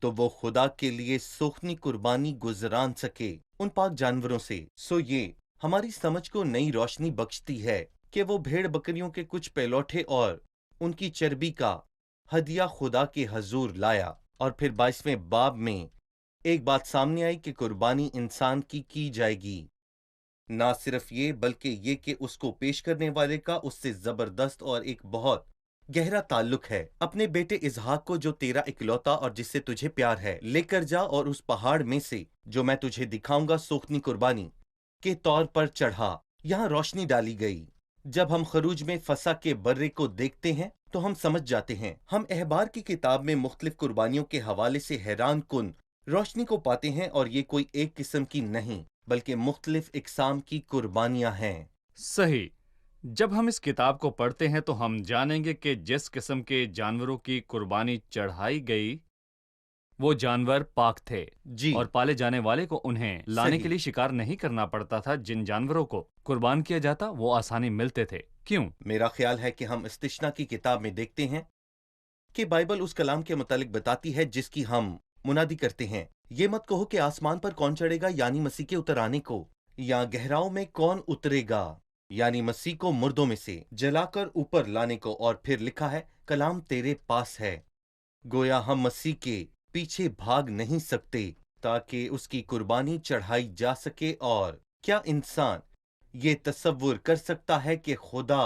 تو وہ خدا کے لیے سوخنی قربانی گزران سکے ان پاک جانوروں سے۔ سو یہ ہماری سمجھ کو نئی روشنی بخشتی ہے کہ وہ بھیڑ بکریوں کے کچھ پہلوٹے اور ان کی چربی کا ہدیہ خدا کے حضور لایا۔ اور پھر 22ویں باب میں ایک بات سامنے آئی کہ قربانی انسان کی جائے گی۔ نہ صرف یہ بلکہ یہ کہ اس کو پیش کرنے والے کا اس سے زبردست اور ایک بہت گہرا تعلق ہے۔ اپنے بیٹے اسحاق کو جو تیرا اکلوتا اور جس سے تجھے پیار ہے لے کر جا اور اس پہاڑ میں سے جو میں تجھے دکھاؤں گا سوختنی قربانی کے طور پر چڑھا۔ یہاں روشنی ڈالی گئی۔ جب ہم خروج میں فسح کے برے کو دیکھتے ہیں تو ہم سمجھ جاتے ہیں۔ ہم احبار کی کتاب میں مختلف قربانیوں کے حوالے سے حیران کن روشنی کو پاتے ہیں، اور یہ کوئی ایک قسم کی نہیں بلکہ مختلف اقسام کی قربانیاں ہیں۔ صحیح۔ جب ہم اس کتاب کو پڑھتے ہیں تو ہم جانیں گے کہ جس قسم کے جانوروں کی قربانی چڑھائی گئی وہ جانور پاک تھے، جی اور پالے جانے والے کو انہیں لانے صحیح۔ کے لیے شکار نہیں کرنا پڑتا تھا۔ جن جانوروں کو قربان کیا جاتا وہ آسانی ملتے تھے۔ کیوں؟ میرا خیال ہے کہ ہم استثنا کی کتاب میں دیکھتے ہیں کہ بائبل اس کلام کے متعلق بتاتی ہے جس کی ہم منادی کرتے ہیں۔ یہ مت کہو کہ آسمان پر کون چڑھے گا، یعنی مسیح کے اتر آنے کو، یا گہراؤں میں کون اترے گا، یعنی مسیح کو مردوں میں سے جلا کر اوپر لانے کو۔ اور پھر لکھا ہے کلام تیرے پاس ہے۔ گویا ہم مسیح کے پیچھے بھاگ نہیں سکتے تاکہ اس کی قربانی چڑھائی جا سکے۔ اور کیا انسان یہ تصور کر سکتا ہے کہ خدا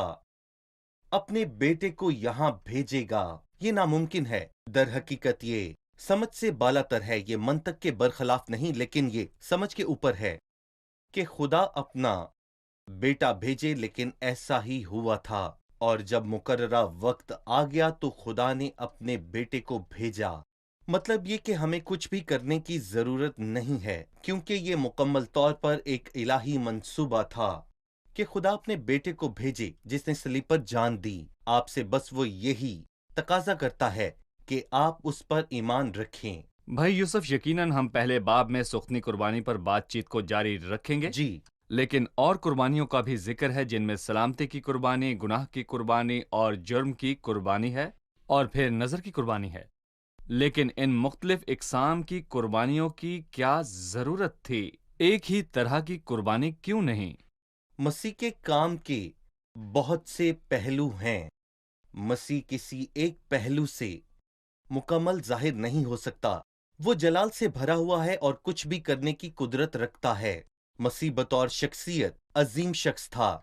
اپنے بیٹے کو یہاں بھیجے گا؟ یہ ناممکن ہے۔ در حقیقت یہ سمجھ سے بالاتر ہے، یہ منطق کے برخلاف نہیں، لیکن یہ سمجھ کے اوپر ہے کہ خدا اپنا بیٹا بھیجے، لیکن ایسا ہی ہوا تھا۔ اور جب مقررہ وقت آ گیا تو خدا نے اپنے بیٹے کو بھیجا۔ مطلب یہ کہ ہمیں کچھ بھی کرنے کی ضرورت نہیں ہے، کیونکہ یہ مکمل طور پر ایک الہی منصوبہ تھا کہ خدا اپنے بیٹے کو بھیجے جس نے صلیب پر جان دی۔ آپ سے بس وہ یہی تقاضا کرتا ہے کہ آپ اس پر ایمان رکھیں۔ بھائی یوسف، یقیناً ہم پہلے باب میں سوختنی قربانی پر بات چیت کو جاری رکھیں گے، جی لیکن اور قربانیوں کا بھی ذکر ہے جن میں سلامتی کی قربانی، گناہ کی قربانی اور جرم کی قربانی ہے، اور پھر نظر کی قربانی ہے۔ لیکن ان مختلف اقسام کی قربانیوں کی کیا ضرورت تھی؟ ایک ہی طرح کی قربانی کیوں نہیں؟ مسیح کے کام کے بہت سے پہلو ہیں۔ مسیح کسی ایک پہلو سے مکمل ظاہر نہیں ہو سکتا۔ وہ جلال سے بھرا ہوا ہے اور کچھ بھی کرنے کی قدرت رکھتا ہے۔ مسیح بطور شخصیت عظیم شخص تھا،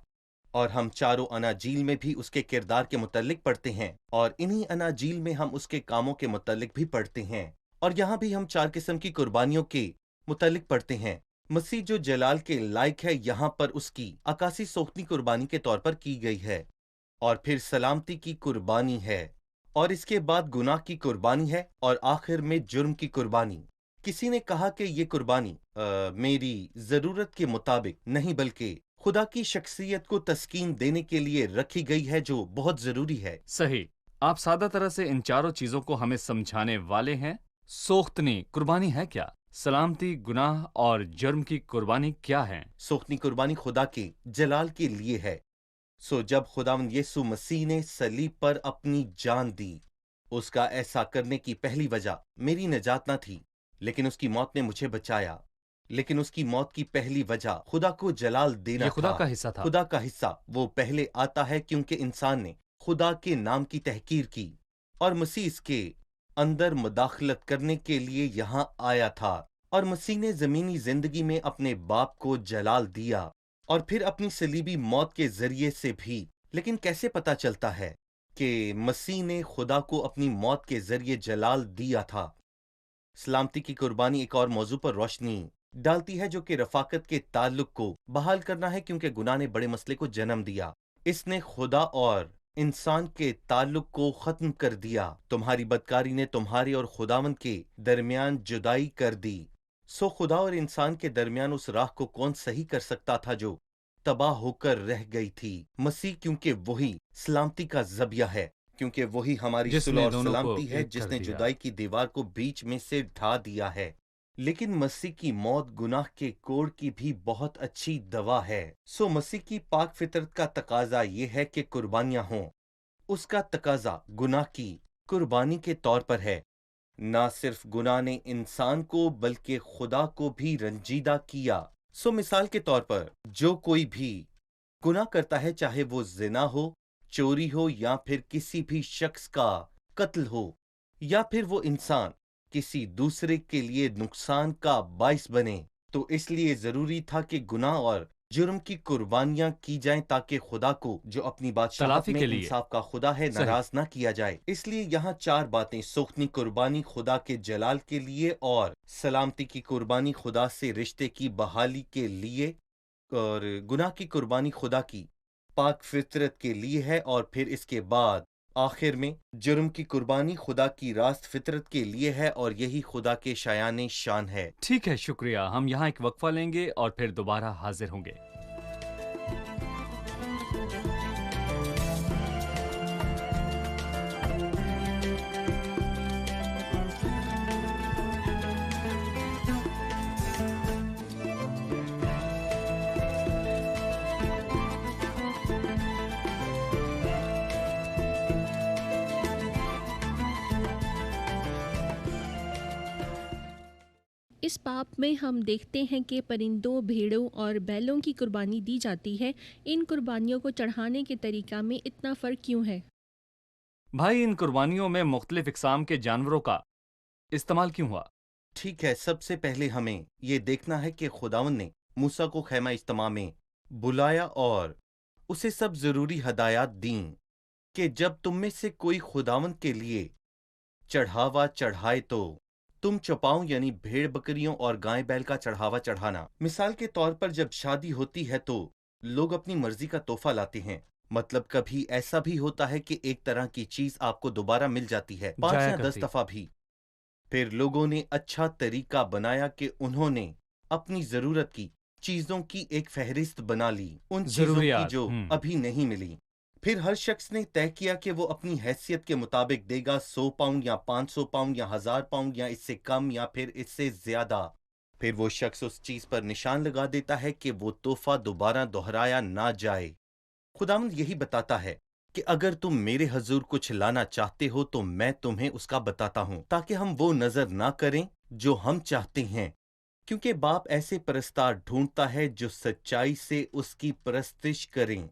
اور ہم چاروں اناجیل میں بھی اس کے کردار کے متعلق پڑھتے ہیں، اور انہی اناجیل میں ہم اس کے کاموں کے متعلق بھی پڑھتے ہیں، اور یہاں بھی ہم 4 قسم کی قربانیوں کے متعلق پڑھتے ہیں۔ مسیح جو جلال کے لائق ہے یہاں پر اس کی عکاسی سوختنی قربانی کے طور پر کی گئی ہے، اور پھر سلامتی کی قربانی ہے، اور اس کے بعد گناہ کی قربانی ہے، اور آخر میں جرم کی قربانی۔ کسی نے کہا کہ یہ قربانی میری ضرورت کے مطابق نہیں بلکہ خدا کی شخصیت کو تسکین دینے کے لیے رکھی گئی ہے، جو بہت ضروری ہے۔ صحیح۔ آپ سادہ طرح سے ان چاروں چیزوں کو ہمیں سمجھانے والے ہیں۔ سوختنی قربانی ہے کیا؟ سلامتی، گناہ اور جرم کی قربانی کیا ہے؟ سوختنی قربانی خدا کے جلال کے لیے ہے۔ سو جب خداوند یسوع مسیح نے صلیب پر اپنی جان دی، اس کا ایسا کرنے کی پہلی وجہ میری نجات نہ تھی، لیکن اس کی موت نے مجھے بچایا۔ لیکن اس کی موت کی پہلی وجہ خدا کو جلال دینا یہ خدا تھا۔ کا حصہ تھا۔ خدا کا حصہ وہ پہلے آتا ہے کیونکہ انسان نے خدا کے نام کی تحقیر کی، اور مسیح اس کے اندر مداخلت کرنے کے لیے یہاں آیا تھا، اور مسیح نے زمینی زندگی میں اپنے باپ کو جلال دیا، اور پھر اپنی صلیبی موت کے ذریعے سے بھی۔ لیکن کیسے پتا چلتا ہے کہ مسیح نے خدا کو اپنی موت کے ذریعے جلال دیا تھا؟ سلامتی کی قربانی ایک اور موضوع پر روشنی ڈالتی ہے جو کہ رفاقت کے تعلق کو بحال کرنا ہے، کیونکہ گناہ نے بڑے مسئلے کو جنم دیا۔ اس نے خدا اور انسان کے تعلق کو ختم کر دیا۔ تمہاری بدکاری نے تمہارے اور خداوند کے درمیان جدائی کر دی۔ سو خدا اور انسان کے درمیان اس راہ کو کون صحیح کر سکتا تھا جو تباہ ہو کر رہ گئی تھی؟ مسیح، کیونکہ وہی سلامتی کا ذبیہ ہے، کیونکہ وہی ہماری جس صلح نے اور دونوں کو سلامتی ہے، ایک جس کر نے دیا۔ جدائی کی دیوار کو بیچ میں سے ڈھا دیا ہے۔ لیکن مسیح کی موت گناہ کے کوڑ کی بھی بہت اچھی دوا ہے۔ سو مسیح کی پاک فطرت کا تقاضا یہ ہے کہ قربانیاں ہوں۔ اس کا تقاضا گناہ کی قربانی کے طور پر ہے۔ نہ صرف گناہ نے انسان کو بلکہ خدا کو بھی رنجیدہ کیا۔ سو مثال کے طور پر جو کوئی بھی گناہ کرتا ہے، چاہے وہ زنا ہو، چوری ہو، یا پھر کسی بھی شخص کا قتل ہو، یا پھر وہ انسان کسی دوسرے کے لیے نقصان کا باعث بنے، تو اس لیے ضروری تھا کہ گناہ اور جرم کی قربانیاں کی جائیں تاکہ خدا کو، جو اپنی بادشاہت تلافی میں کے لیے۔ انصاف کا خدا ہے، صحیح۔ ناراض نہ کیا جائے۔ اس لیے یہاں 4 باتیں: سوختنی قربانی خدا کے جلال کے لیے، اور سلامتی کی قربانی خدا سے رشتے کی بحالی کے لیے، اور گناہ کی قربانی خدا کی پاک فطرت کے لیے ہے، اور پھر اس کے بعد آخر میں جرم کی قربانی خدا کی راست فطرت کے لیے ہے، اور یہی خدا کے شایان شان ہے۔ ٹھیک ہے، شکریہ۔ ہم یہاں ایک وقفہ لیں گے اور پھر دوبارہ حاضر ہوں گے۔ اس پاپ میں ہم دیکھتے ہیں کہ پرندوں، بھیڑوں اور بیلوں کی قربانی دی جاتی ہے۔ ان قربانیوں کو چڑھانے کے طریقہ میں اتنا فرق کیوں ہے؟ بھائی، ان قربانیوں میں مختلف اقسام کے جانوروں کا استعمال کیوں ہوا؟ ٹھیک ہے، سب سے پہلے ہمیں یہ دیکھنا ہے کہ خداوند نے موسیٰ کو خیمہ اجتماع میں بلایا اور اسے سب ضروری ہدایات دیں کہ جب تم میں سے کوئی خداوند کے لیے چڑھاوا چڑھائے تو تم چوپاؤں یعنی بھیڑ بکریوں اور گائے بیل کا چڑھاوا چڑھانا۔ مثال کے طور پر جب شادی ہوتی ہے تو لوگ اپنی مرضی کا تحفہ لاتے ہیں، مطلب کبھی ایسا بھی ہوتا ہے کہ ایک طرح کی چیز آپ کو دوبارہ مل جاتی ہے 5 جایا یا 10 کرتی۔ دفعہ بھی۔ پھر لوگوں نے اچھا طریقہ بنایا کہ انہوں نے اپنی ضرورت کی چیزوں کی ایک فہرست بنا لی، ان چیزوں کی ضروریات۔ جو ابھی نہیں ملی۔ پھر ہر شخص نے طے کیا کہ وہ اپنی حیثیت کے مطابق دے گا، 100 پاؤنڈ یا 500 پاؤنڈ یا 1000 پاؤنڈ یا اس سے کم یا پھر اس سے زیادہ۔ پھر وہ شخص اس چیز پر نشان لگا دیتا ہے کہ وہ تحفہ دوبارہ دہرایا نہ جائے۔ خداوند یہی بتاتا ہے کہ اگر تم میرے حضور کچھ لانا چاہتے ہو تو میں تمہیں اس کا بتاتا ہوں، تاکہ ہم وہ نظر نہ کریں جو ہم چاہتے ہیں، کیونکہ باپ ایسے پرستار ڈھونڈتا ہے جو سچائی سے اس کی پرستش کریں۔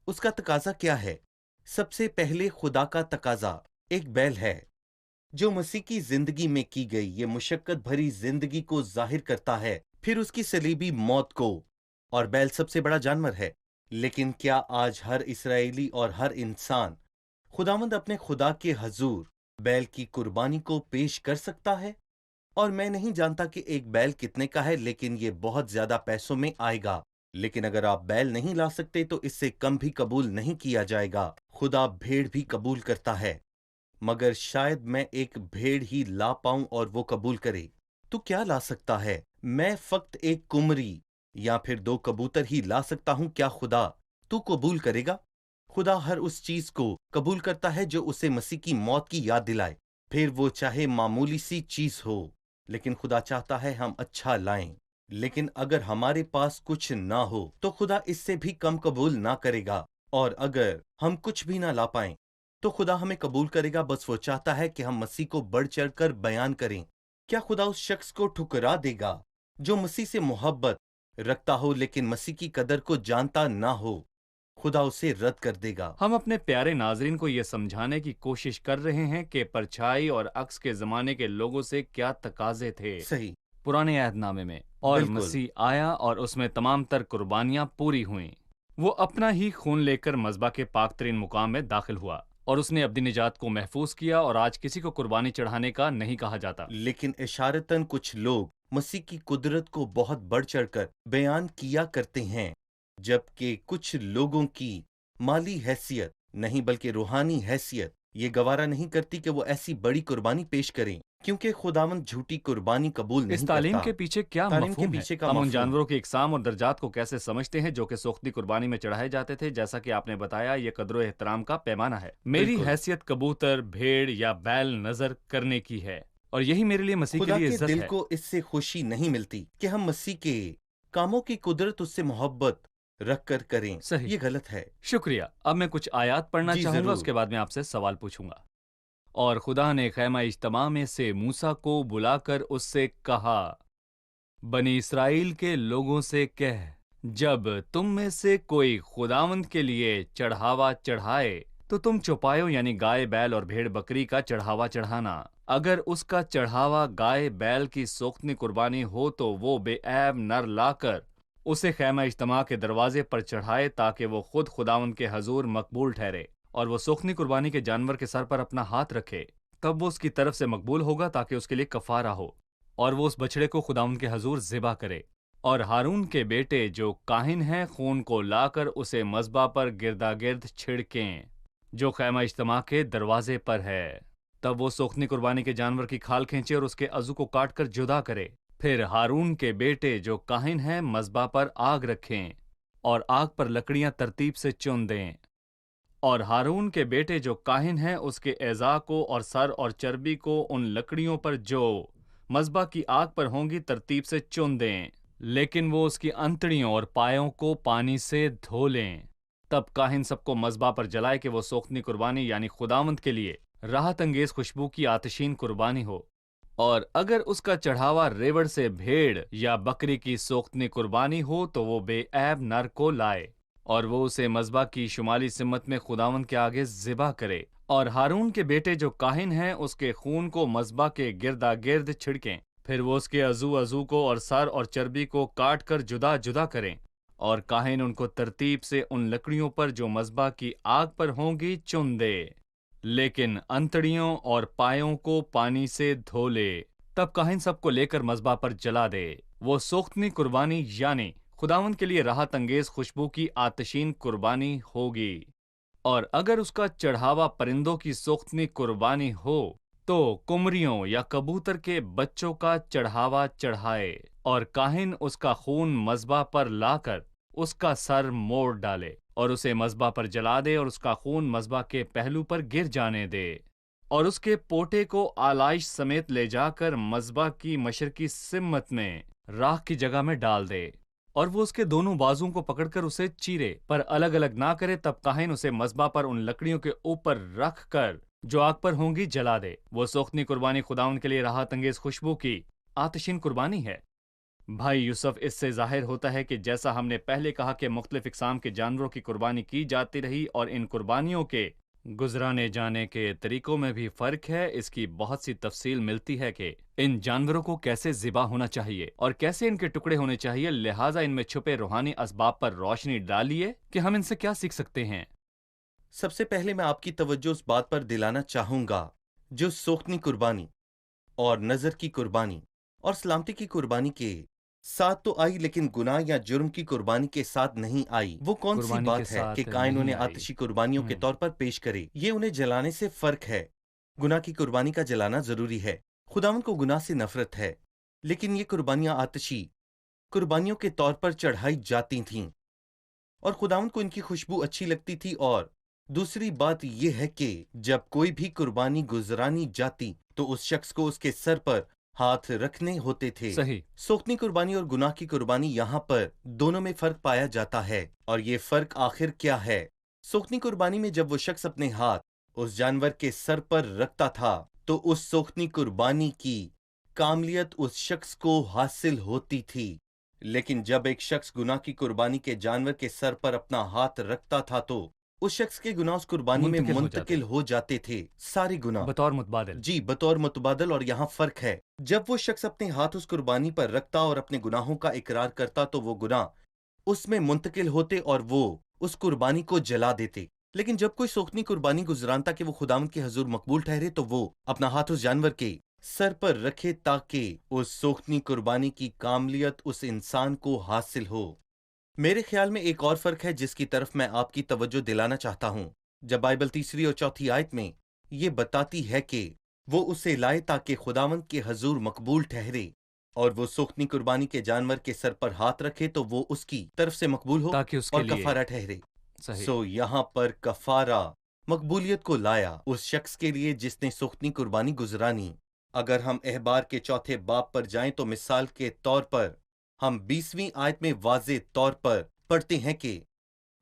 اس کا تقاضا کیا ہے؟ سب سے پہلے خدا کا تقاضا ایک بیل ہے جو مسیح کی زندگی میں کی گئی یہ مشقت بھری زندگی کو ظاہر کرتا ہے، پھر اس کی صلیبی موت کو، اور بیل سب سے بڑا جانور ہے۔ لیکن کیا آج ہر اسرائیلی اور ہر انسان خداوند اپنے خدا کے حضور بیل کی قربانی کو پیش کر سکتا ہے؟ اور میں نہیں جانتا کہ ایک بیل کتنے کا ہے، لیکن یہ بہت زیادہ پیسوں میں آئے گا۔ لیکن اگر آپ بیل نہیں لا سکتے تو اس سے کم بھی قبول نہیں کیا جائے گا۔ خدا بھیڑ بھی قبول کرتا ہے، مگر شاید میں ایک بھیڑ ہی لا پاؤں اور وہ قبول کرے۔ تو کیا لا سکتا ہے؟ میں فقط ایک کمری یا پھر 2 کبوتر ہی لا سکتا ہوں۔ کیا خدا تو قبول کرے گا؟ خدا ہر اس چیز کو قبول کرتا ہے جو اسے مسیح کی موت کی یاد دلائے، پھر وہ چاہے معمولی سی چیز ہو، لیکن خدا چاہتا ہے ہم اچھا لائیں۔ لیکن اگر ہمارے پاس کچھ نہ ہو تو خدا اس سے بھی کم قبول نہ کرے گا، اور اگر ہم کچھ بھی نہ لا پائیں تو خدا ہمیں قبول کرے گا۔ بس وہ چاہتا ہے کہ ہم مسیح کو بڑھ چڑھ کر بیان کریں۔ کیا خدا اس شخص کو ٹھکرا دے گا جو مسیح سے محبت رکھتا ہو لیکن مسیح کی قدر کو جانتا نہ ہو؟ خدا اسے رد کر دے گا۔ ہم اپنے پیارے ناظرین کو یہ سمجھانے کی کوشش کر رہے ہیں کہ پرچھائی اور عکس کے زمانے کے لوگوں سے کیا تقاضے تھے صحیح، پرانے عہد نامے میں، اور بالکل۔ مسیح آیا اور اس میں تمام تر قربانیاں پوری ہوئیں۔ وہ اپنا ہی خون لے کر مذبح کے پاک ترین مقام میں داخل ہوا، اور اس نے اپنی نجات کو محفوظ کیا، اور آج کسی کو قربانی چڑھانے کا نہیں کہا جاتا۔ لیکن اشارتاً کچھ لوگ مسیح کی قدرت کو بہت بڑھ چڑھ کر بیان کیا کرتے ہیں، جبکہ کچھ لوگوں کی مالی حیثیت نہیں بلکہ روحانی حیثیت یہ گوارا نہیں کرتی کہ وہ ایسی بڑی قربانی پیش کریں، کیونکہ خداوند جھوٹی قربانی قبول نہیں اس کرتا۔ تعلیم کے پیچھے کیا تعلیم کے مفہوم ہے؟ پیچھے کا ہم ان مفہوم۔ جانوروں کی اقسام اور درجات کو کیسے سمجھتے ہیں جو کہ سوختی قربانی میں چڑھائے جاتے تھے؟ جیسا کہ آپ نے بتایا، یہ قدر و احترام کا پیمانہ ہے۔ میری بالکل۔ حیثیت کبوتر، بھیڑ یا بیل نظر کرنے کی ہے، اور یہی میرے لیے مسیح کے خدا لیے کے عزت دل ہے۔ کو اس سے خوشی نہیں ملتی کہ ہم مسیح کے کاموں کی قدرت اس سے محبت رکھ کر کریں۔ صحیح۔ یہ غلط ہے۔ شکریہ۔ اب میں کچھ آیات پڑھنا جی چاہوں گا، ضرور۔ اس کے بعد میں آپ سے سوال پوچھوں گا۔ اور خدا نے خیمہ اجتماع میں سے موسیٰ کو بلا کر اس سے کہا، بنی اسرائیل کے لوگوں سے کہہ، جب تم میں سے کوئی خداوند کے لیے چڑھاوا چڑھائے تو تم چوپایوں یعنی گائے بیل اور بھیڑ بکری کا چڑھاوا چڑھانا۔ اگر اس کا چڑھاوا گائے بیل کی سوختنی قربانی ہو تو وہ بے عیب نر لا کر اسے خیمہ اجتماع کے دروازے پر چڑھائے تاکہ وہ خود خداوند کے حضور مقبول ٹھہرے، اور وہ سوختنی قربانی کے جانور کے سر پر اپنا ہاتھ رکھے، تب وہ اس کی طرف سے مقبول ہوگا تاکہ اس کے لیے کفارہ ہو، اور وہ اس بچڑے کو خداوند کے حضور ذبح کرے۔ اور ہارون کے بیٹے جو کاہن ہیں خون کو لا کر اسے مذبح پر گردا گرد چھڑکیں جو خیمہ اجتماع کے دروازے پر ہے۔ تب وہ سوختنی قربانی کے جانور کی کھال کھینچے اور اس کے عضو کو کاٹ کر جدا کرے۔ پھر ہارون کے بیٹے جو کاہن ہیں مذبح پر آگ رکھیں اور آگ پر لکڑیاں ترتیب سے چن دیں، اور ہارون کے بیٹے جو کاہن ہیں اس کے اعضاء کو اور سر اور چربی کو ان لکڑیوں پر جو مذبح کی آگ پر ہوں گی ترتیب سے چن دیں، لیکن وہ اس کی انتڑیوں اور پایوں کو پانی سے دھو لیں۔ تب کاہن سب کو مذبح پر جلائے کہ وہ سوختنی قربانی یعنی خداوند کے لیے راحت انگیز خوشبو کی آتشین قربانی ہو۔ اور اگر اس کا چڑھاوا ریوڑ سے بھیڑ یا بکری کی سوختنی قربانی ہو تو وہ بے عیب نر کو لائے، اور وہ اسے مذبح کی شمالی سمت میں خداوند کے آگے ذبح کرے، اور ہارون کے بیٹے جو کاہن ہیں اس کے خون کو مذبح کے گردا گرد چھڑکیں۔ پھر وہ اس کے عضو کو اور سر اور چربی کو کاٹ کر جدا جدا کریں، اور کاہن ان کو ترتیب سے ان لکڑیوں پر جو مذبح کی آگ پر ہوں گی چن دے، لیکن انتڑیوں اور پایوں کو پانی سے دھو لے۔ تب کاہن سب کو لے کر مذبح پر جلا دے۔ وہ سوختنی قربانی یعنی خداوند کے لیے راحت انگیز خوشبو کی آتشین قربانی ہوگی۔ اور اگر اس کا چڑھاوا پرندوں کی سوختنی قربانی ہو تو کمریوں یا کبوتر کے بچوں کا چڑھاوا چڑھائے، اور کاہن اس کا خون مذبح پر لا کر اس کا سر موڑ ڈالے اور اسے مذبح پر جلا دے، اور اس کا خون مذبح کے پہلو پر گر جانے دے، اور اس کے پوٹے کو آلائش سمیت لے جا کر مذبح کی مشرقی سمت میں راکھ کی جگہ میں ڈال دے، اور وہ اس کے دونوں بازوؤں کو پکڑ کر اسے چیرے پر الگ الگ نہ کرے۔ تب کاہن اسے مذبح پر ان لکڑیوں کے اوپر رکھ کر جو آگ پر ہوں گی جلا دے۔ وہ سوختنی قربانی خداوند کے لیے راحت انگیز خوشبو کی آتشین قربانی ہے۔ بھائی یوسف، اس سے ظاہر ہوتا ہے کہ جیسا ہم نے پہلے کہا کہ مختلف اقسام کے جانوروں کی قربانی کی جاتی رہی، اور ان قربانیوں کے گزرانے جانے کے طریقوں میں بھی فرق ہے۔ اس کی بہت سی تفصیل ملتی ہے کہ ان جانوروں کو کیسے ذبح ہونا چاہیے اور کیسے ان کے ٹکڑے ہونے چاہیے، لہٰذا ان میں چھپے روحانی اسباب پر روشنی ڈالیے کہ ہم ان سے کیا سیکھ سکتے ہیں۔ سب سے پہلے میں آپ کی توجہ اس بات پر دلانا چاہوں گا، جو سوختنی قربانی اور نظر کی قربانی اور سلامتی کی قربانی کے ساتھ تو آئی، لیکن گناہ یا جرم کی قربانی کے ساتھ نہیں آئی۔ وہ کون سی قربانی کے بات ہے ساتھ کہ کائن نہیں انہیں آئی۔ آتشی قربانیوں کے طور پر پیش کرے؟ یہ انہیں جلانے سے فرق ہے۔ گناہ کی قربانی کا جلانا ضروری ہے، خداوند کو گناہ سے نفرت ہے، لیکن یہ قربانیاں آتشی قربانیوں کے طور پر چڑھائی جاتی تھیں، اور خداوند کو ان کی خوشبو اچھی لگتی تھی۔ اور دوسری بات یہ ہے کہ جب کوئی بھی قربانی گزرانی جاتی تو اس شخص کو اس کے سر پر ہاتھ رکھنے ہوتے تھے۔ صحیح۔ سوختنی قربانی اور گناہ کی قربانی، یہاں پر دونوں میں فرق پایا جاتا ہے، اور یہ فرق آخر کیا ہے؟ سوختنی قربانی میں جب وہ شخص اپنے ہاتھ اس جانور کے سر پر رکھتا تھا تو اس سوختنی قربانی کی کاملیت اس شخص کو حاصل ہوتی تھی، لیکن جب ایک شخص گناہ کی قربانی کے جانور کے سر پر اپنا ہاتھ رکھتا تھا تو اس شخص کے گناہ اس قربانی میں منتقل ہو جاتے تھے، سارے گناہ بطور متبادل۔ جی، بطور متبادل۔ اور یہاں فرق ہے، جب وہ شخص اپنے ہاتھ اس قربانی پر رکھتا اور اپنے گناہوں کا اقرار کرتا تو وہ گناہ اس میں منتقل ہوتے اور وہ اس قربانی کو جلا دیتے، لیکن جب کوئی سوختنی قربانی گزرانتا کہ وہ خداوند کے حضور مقبول ٹھہرے تو وہ اپنا ہاتھ اس جانور کے سر پر رکھے تاکہ اس سوختنی قربانی کی کاملیت اس انسان کو حاصل ہو۔ میرے خیال میں ایک اور فرق ہے جس کی طرف میں آپ کی توجہ دلانا چاہتا ہوں۔ جب بائبل تیسری اور چوتھی آیت میں یہ بتاتی ہے کہ وہ اسے لائے تاکہ خداوند کے حضور مقبول ٹھہرے، اور وہ سوختنی قربانی کے جانور کے سر پر ہاتھ رکھے تو وہ اس کی طرف سے مقبول ہو تاکہ اس کے اور لیے کفارہ ٹھہرے۔ صحیح۔ سو یہاں پر کفارہ مقبولیت کو لایا اس شخص کے لیے جس نے سوختنی قربانی گزرانی۔ اگر ہم احبار کے چوتھے باب پر جائیں تو مثال کے طور پر ہم 20ویں آیت میں واضح طور پر پڑھتے ہیں کہ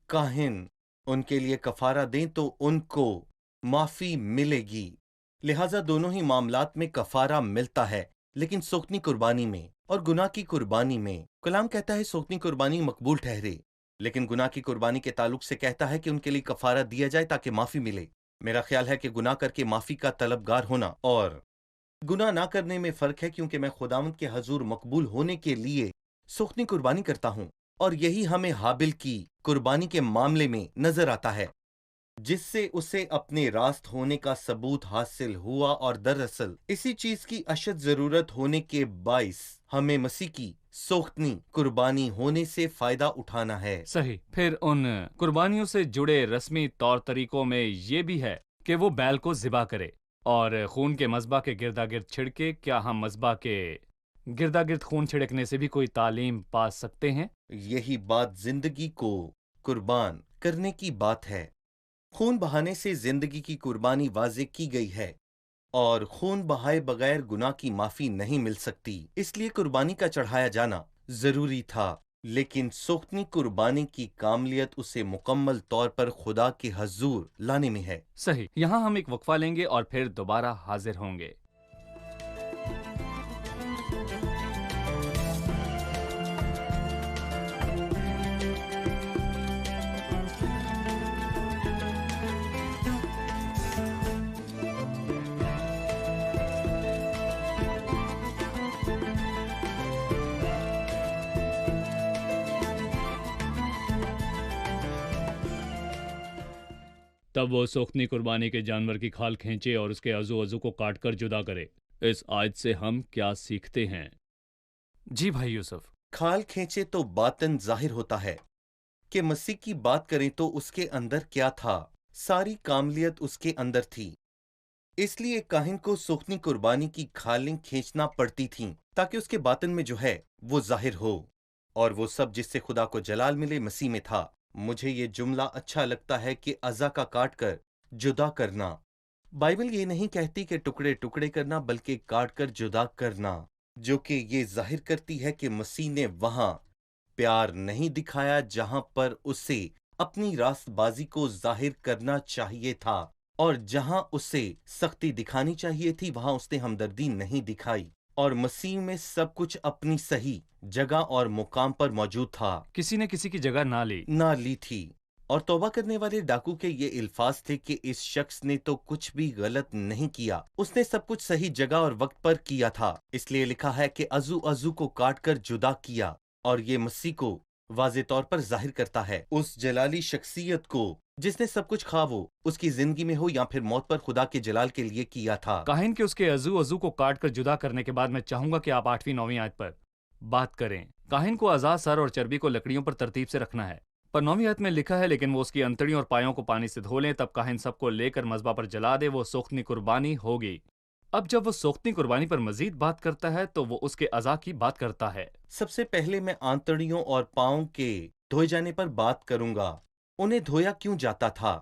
کاہن ان کے لیے کفارہ دیں تو ان کو معافی ملے گی۔ لہٰذا دونوں ہی معاملات میں کفارہ ملتا ہے، لیکن سوختنی قربانی میں اور گناہ کی قربانی میں کلام کہتا ہے سوختنی قربانی مقبول ٹھہرے، لیکن گناہ کی قربانی کے تعلق سے کہتا ہے کہ ان کے لیے کفارہ دیا جائے تاکہ معافی ملے۔ میرا خیال ہے کہ گناہ کر کے معافی کا طلبگار ہونا اور گناہ نہ کرنے میں فرق ہے، کیونکہ میں خداوند کے حضور مقبول ہونے کے لیے سوختنی قربانی کرتا ہوں، اور یہی ہمیں حابل کی قربانی کے معاملے میں نظر آتا ہے، جس سے اسے اپنے راست ہونے کا ثبوت حاصل ہوا، اور دراصل اسی چیز کی اشد ضرورت ہونے کے باعث ہمیں مسیح کی سوختنی قربانی ہونے سے فائدہ اٹھانا ہے۔ صحیح۔ پھر ان قربانیوں سے جڑے رسمی طور طریقوں میں یہ بھی ہے کہ وہ بیل کو ذبح کرے اور خون کے مذبح کے گردا گرد چھڑکے۔ کیا ہم مذبح کے گردا گرد خون چھڑکنے سے بھی کوئی تعلیم پا سکتے ہیں؟ یہی بات زندگی کو قربان کرنے کی بات ہے۔ خون بہانے سے زندگی کی قربانی واضح کی گئی ہے، اور خون بہائے بغیر گناہ کی معافی نہیں مل سکتی، اس لیے قربانی کا چڑھایا جانا ضروری تھا۔ لیکن سوختنی قربانی کی کاملیت اسے مکمل طور پر خدا کے حضور لانے میں ہے۔ صحیح۔ یہاں ہم ایک وقفہ لیں گے اور پھر دوبارہ حاضر ہوں گے۔ تب وہ سوختنی قربانی کے جانور کی کھال کھینچے اور اس کے عضو کو کاٹ کر جدا کرے۔ اس آیت سے ہم کیا سیکھتے ہیں؟ جی بھائی یوسف۔ کھال کھینچے تو باطن ظاہر ہوتا ہے کہ مسیح کی بات کریں تو اس کے اندر کیا تھا، ساری کاملیت اس کے اندر تھی، اس لیے کاہن کو سوختنی قربانی کی کھالیں کھینچنا پڑتی تھیں تاکہ اس کے باطن میں جو ہے وہ ظاہر ہو، اور وہ سب جس سے خدا کو جلال ملے مسیح میں تھا۔ مجھے یہ جملہ اچھا لگتا ہے کہ اعضا کا کاٹ کر جدا کرنا۔ بائبل یہ نہیں کہتی کہ ٹکڑے ٹکڑے کرنا، بلکہ کاٹ کر جدا کرنا، جو کہ یہ ظاہر کرتی ہے کہ مسیح نے وہاں پیار نہیں دکھایا جہاں پر اسے اپنی راست بازی کو ظاہر کرنا چاہیے تھا، اور جہاں اسے سختی دکھانی چاہیے تھی وہاں اس نے ہمدردی نہیں دکھائی، اور مسیح میں سب کچھ اپنی صحیح جگہ اور مقام پر موجود تھا، کسی نے کسی کی جگہ نہ لی تھی۔ اور توبہ کرنے والے ڈاکو کے یہ الفاظ تھے کہ اس شخص نے تو کچھ بھی غلط نہیں کیا، اس نے سب کچھ صحیح جگہ اور وقت پر کیا تھا، اس لیے لکھا ہے کہ عضو کو کاٹ کر جدا کیا، اور یہ مسیح کو واضح طور پر ظاہر کرتا ہے، اس جلالی شخصیت کو جس نے سب کچھ خواہ وہ اس کی زندگی میں ہو یا پھر موت پر خدا کے جلال کے لیے کیا تھا۔ کاہن کے اس کے عضو کو کاٹ کر جدا کرنے کے بعد میں چاہوں گا کہ آپ 8ویں 9ویں آیت پر بات کریں۔ کاہن کو اعضاء، سر اور چربی کو لکڑیوں پر ترتیب سے رکھنا ہے، پر 9ویں آیت میں لکھا ہے لیکن وہ اس کی انتڑیوں اور پایوں کو پانی سے دھو لیں، تب کاہن سب کو لے کر مذبح پر جلا دے، وہ سوختنی قربانی ہوگی۔ اب جب وہ سوختنی قربانی پر مزید بات کرتا ہے تو وہ اس کے اعضاء کی بات کرتا ہے۔ سب سے پہلے میں آنتڑیوں اور پاؤں کے دھوئے جانے پر بات کروں گا۔ انہیں دھویا کیوں جاتا تھا؟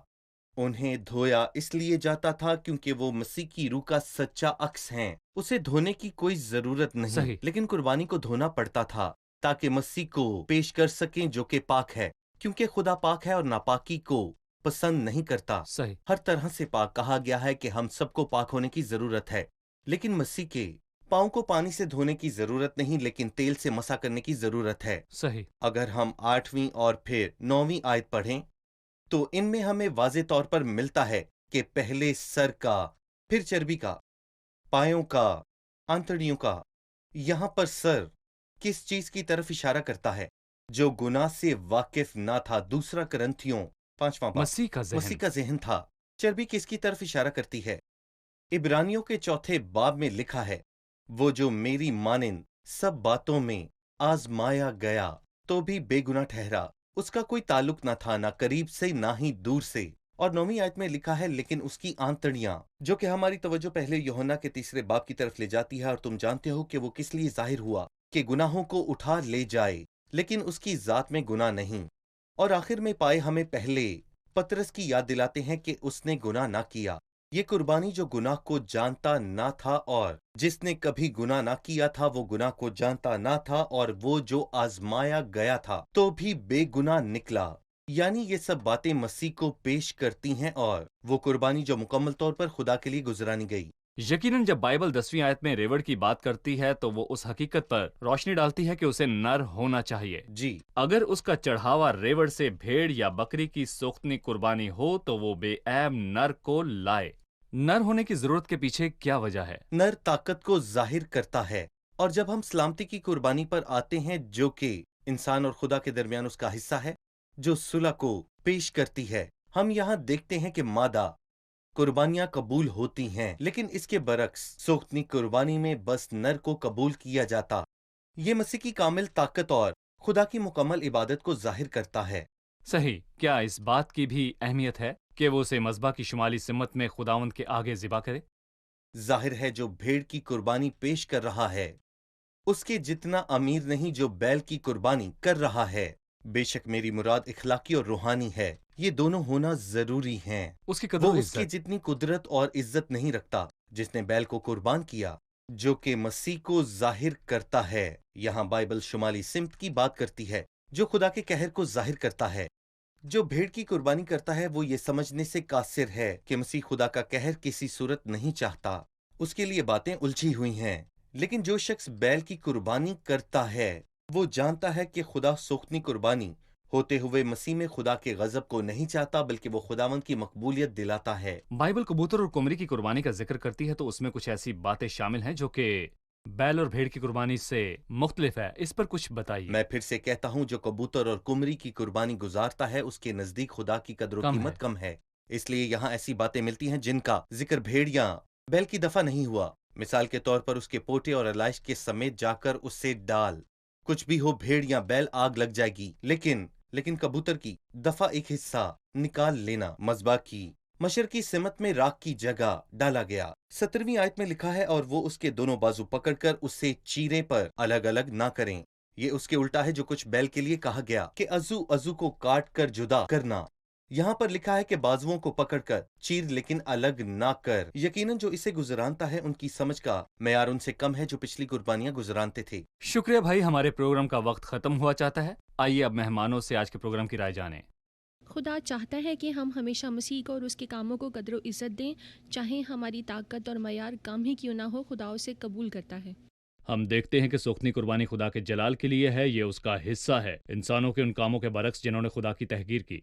انہیں دھویا اس لیے جاتا تھا کیونکہ وہ مسیح کی روح کا سچا عکس ہیں، اسے دھونے کی کوئی ضرورت نہیں، صحیح۔ لیکن قربانی کو دھونا پڑتا تھا تاکہ مسیح کو پیش کر سکیں جو کہ پاک ہے، کیونکہ خدا پاک ہے اور ناپاکی کو پسند نہیں کرتا۔ صحیح۔ ہر طرح سے پاک کہا گیا ہے کہ ہم سب کو پاک ہونے کی ضرورت ہے، لیکن مسیح کے پاؤں کو پانی سے دھونے کی ضرورت نہیں، لیکن تیل سے مسا کرنے کی ضرورت ہے۔ صحیح۔ اگر ہم 8ویں اور پھر 9ویں آیت پڑھیں تو ان میں ہمیں واضح طور پر ملتا ہے کہ پہلے سر کا، پھر چربی کا، پایوں کا، آنتڑیوں کا۔ یہاں پر سر کس چیز کی طرف اشارہ کرتا ہے؟ جو گناہ سے واقف نہ تھا۔ دوسرا کرنتھیوں 5واں باب، مسیح کا ذہن۔ مسیح کا ذہن تھا۔ چربی کس کی طرف اشارہ کرتی ہے؟ عبرانیوں کے 4 باب میں لکھا ہے، وہ جو میری مانند سب باتوں میں آزمایا گیا تو بھی بے گناہ ٹھہرا، اس کا کوئی تعلق نہ تھا، نہ قریب سے نہ ہی دور سے۔ اور 9ویں آیت میں لکھا ہے، لیکن اس کی آنتڑیاں، جو کہ ہماری توجہ پہلے یوحنا کے 3 باب کی طرف لے جاتی ہے، اور تم جانتے ہو کہ وہ کس لیے ظاہر ہوا، کہ گناہوں کو اٹھا لے جائے، لیکن اس کی ذات میں گناہ نہیں۔ اور آخر میں پائے ہمیں پہلے پترس کی یاد دلاتے ہیں کہ اس نے گناہ نہ کیا۔ یہ قربانی جو گناہ کو جانتا نہ تھا، اور جس نے کبھی گناہ نہ کیا تھا وہ گناہ کو جانتا نہ تھا، اور وہ جو آزمایا گیا تھا تو بھی بے گناہ نکلا۔ یعنی یہ سب باتیں مسیح کو پیش کرتی ہیں اور وہ قربانی جو مکمل طور پر خدا کے لیے گزرانی گئی۔ یقیناً جب بائبل 10ویں آیت میں ریوڑ کی بات کرتی ہے تو وہ اس حقیقت پر روشنی ڈالتی ہے کہ اسے نر ہونا چاہیے۔ جی، اگر اس کا چڑھاوا ریوڑ سے بھیڑ یا بکری کی سوختنی قربانی ہو تو وہ بے عیب نر کو لائے۔ نر ہونے کی ضرورت کے پیچھے کیا وجہ ہے؟ نر طاقت کو ظاہر کرتا ہے، اور جب ہم سلامتی کی قربانی پر آتے ہیں جو کہ انسان اور خدا کے درمیان اس کا حصہ ہے، جو صلح کو پیش کرتی ہے، ہم یہاں دیکھتے ہیں کہ مادہ قربانیاں قبول ہوتی ہیں، لیکن اس کے برعکس سوختنی قربانی میں بس نر کو قبول کیا جاتا۔ یہ مسیح کی کامل طاقت اور خدا کی مکمل عبادت کو ظاہر کرتا ہے۔ صحیح، کیا اس بات کی بھی اہمیت ہے کہ وہ اسے مذبح کی شمالی سمت میں خداوند کے آگے ذبح کرے؟ ظاہر ہے جو بھیڑ کی قربانی پیش کر رہا ہے اس کے جتنا امیر نہیں جو بیل کی قربانی کر رہا ہے۔ بے شک میری مراد اخلاقی اور روحانی ہے، یہ دونوں ہونا ضروری ہیں۔ اس کی قدر وہ و اس کی عزت جتنی قدرت اور عزت نہیں رکھتا جس نے بیل کو قربان کیا، جو کہ مسیح کو ظاہر کرتا ہے۔ یہاں بائبل شمالی سمت کی بات کرتی ہے جو خدا کے قہر کو ظاہر کرتا ہے۔ جو بھیڑ کی قربانی کرتا ہے وہ یہ سمجھنے سے قاصر ہے کہ مسیح خدا کا قہر کسی صورت نہیں چاہتا، اس کے لیے باتیں الجھی ہوئی ہیں۔ لیکن جو شخص بیل کی قربانی کرتا ہے وہ جانتا ہے کہ خدا سوختنی قربانی ہوتے ہوئے مسیح میں خدا کے غضب کو نہیں چاہتا، بلکہ وہ خداوند کی مقبولیت دلاتا ہے۔ بائبل کبوتر اور قمری کی قربانی کا ذکر کرتی ہے تو اس میں کچھ ایسی باتیں شامل ہیں جو کہ بیل اور بھیڑ کی قربانی سے مختلف ہے، اس پر کچھ بتائیے۔ میں پھر سے کہتا ہوں جو کبوتر اور قمری کی قربانی گزارتا ہے اس کے نزدیک خدا کی قدر و کم قیمت ہے۔ کم ہے، اس لیے یہاں ایسی باتیں ملتی ہیں جن کا ذکر بھیڑ یا بیل کی دفعہ نہیں ہوا۔ مثال کے طور پر اس کے پوٹے اور علائش کے سمیت جا کر اس سے ڈال، کچھ بھی ہو بھیڑ یا بیل آگ لگ جائے گی، لیکن کبوتر کی دفعہ ایک حصہ نکال لینا مذبح کی مشرقی سمت میں راکھ کی جگہ ڈالا گیا۔ 17ویں آیت میں لکھا ہے اور وہ اس کے دونوں بازو پکڑ کر اس سے چیرے پر الگ الگ نہ کریں۔ یہ اس کے الٹا ہے جو کچھ بیل کے لیے کہا گیا کہ عضو کو کاٹ کر جدا کرنا۔ یہاں پر لکھا ہے کہ بازوؤں کو پکڑ کر چیر لیکن الگ نہ کر۔ یقیناً جو اسے گزرانتا ہے ان کی سمجھ کا معیار ان سے کم ہے جو پچھلی قربانیاں گزرانتے تھے۔ شکریہ بھائی، ہمارے پروگرام کا وقت ختم ہوا چاہتا ہے۔ آئیے اب مہمانوں سے آج کے پروگرام کی رائے جانیں۔ خدا چاہتا ہے کہ ہم ہمیشہ مسیح کو اور اس کے کاموں کو قدر و عزت دیں، چاہے ہماری طاقت اور معیار کم ہی کیوں نہ ہو، خدا اسے قبول کرتا ہے۔ ہم دیکھتے ہیں کہ سوختنی قربانی خدا کے جلال کے لیے ہے، یہ اس کا حصہ ہے، انسانوں کے ان کاموں کے برعکس جنہوں نے خدا کی تحقیر کی۔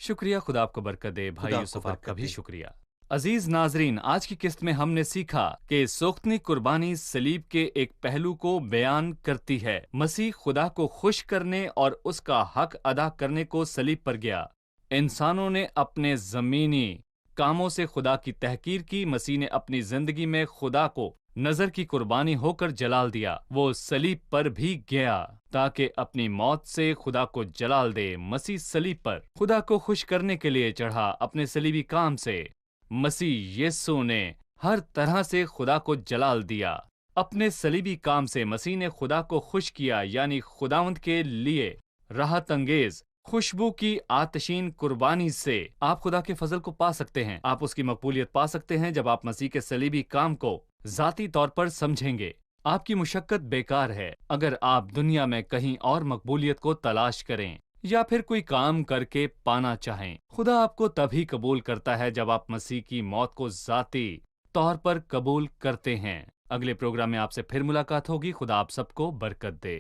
شکریہ، خدا آپ کو برکت دے۔ بھائی خدا آپ یوسف، کو آپ کا برکت بھی دے۔ شکریہ۔ عزیز ناظرین، آج کی قسط میں ہم نے سیکھا کہ سوختنی قربانی صلیب کے ایک پہلو کو بیان کرتی ہے۔ مسیح خدا کو خوش کرنے اور اس کا حق ادا کرنے کو صلیب پر گیا۔ انسانوں نے اپنے زمینی کاموں سے خدا کی تحقیر کی، مسیح نے اپنی زندگی میں خدا کو نظر کی قربانی ہو کر جلال دیا۔ وہ صلیب پر بھی گیا تاکہ اپنی موت سے خدا کو جلال دے۔ مسیح صلیب پر خدا کو خوش کرنے کے لیے چڑھا۔ اپنے صلیبی کام سے مسیح یسوع نے ہر طرح سے خدا کو جلال دیا۔ اپنے صلیبی کام سے مسیح نے خدا کو خوش کیا، یعنی خداوند کے لیے راحت انگیز خوشبو کی آتشین قربانی سے آپ خدا کے فضل کو پا سکتے ہیں۔ آپ اس کی مقبولیت پا سکتے ہیں جب آپ مسیح کے صلیبی کام کو ذاتی طور پر سمجھیں گے۔ آپ کی مشقت بیکار ہے اگر آپ دنیا میں کہیں اور مقبولیت کو تلاش کریں یا پھر کوئی کام کر کے پانا چاہیں۔ خدا آپ کو تبھی قبول کرتا ہے جب آپ مسیح کی موت کو ذاتی طور پر قبول کرتے ہیں۔ اگلے پروگرام میں آپ سے پھر ملاقات ہوگی۔ خدا آپ سب کو برکت دے۔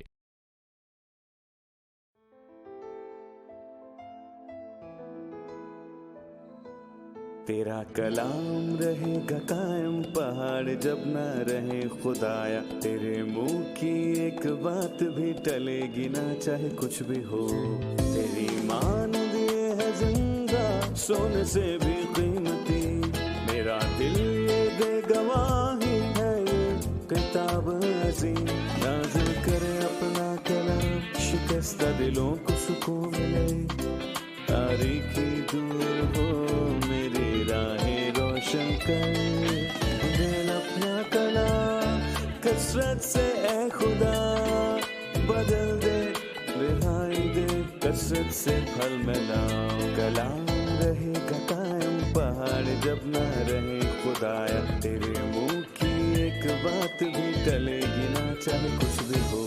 تیرا کلام رہے گا قائم، پہاڑ جب نہ رہے خدایا، تیرے منہ کی ایک بات بھی ٹلے گی نہ چاہے کچھ بھی ہو۔ تیری مانند یہ ہے زندہ سونے سے بھی قیمتی، میرا دل یہ دے گواہی ہے یہ کتاب عظیم، نازل کرے اپنا کلام، شکستہ دلوں کو سکون ملے، تاریکی دور ہو میری راہیں روشن کر، دل اپنا کلام کثرت سے اے خدا بدل دے، رہائی دے کثرت سے پھل ملاؤ، کلام رہے گا قائم، پہاڑ جب نہ رہے خدایا، تیرے منہ کی ایک بات بھی ٹلے گی نہ چاہے کچھ بھی ہو۔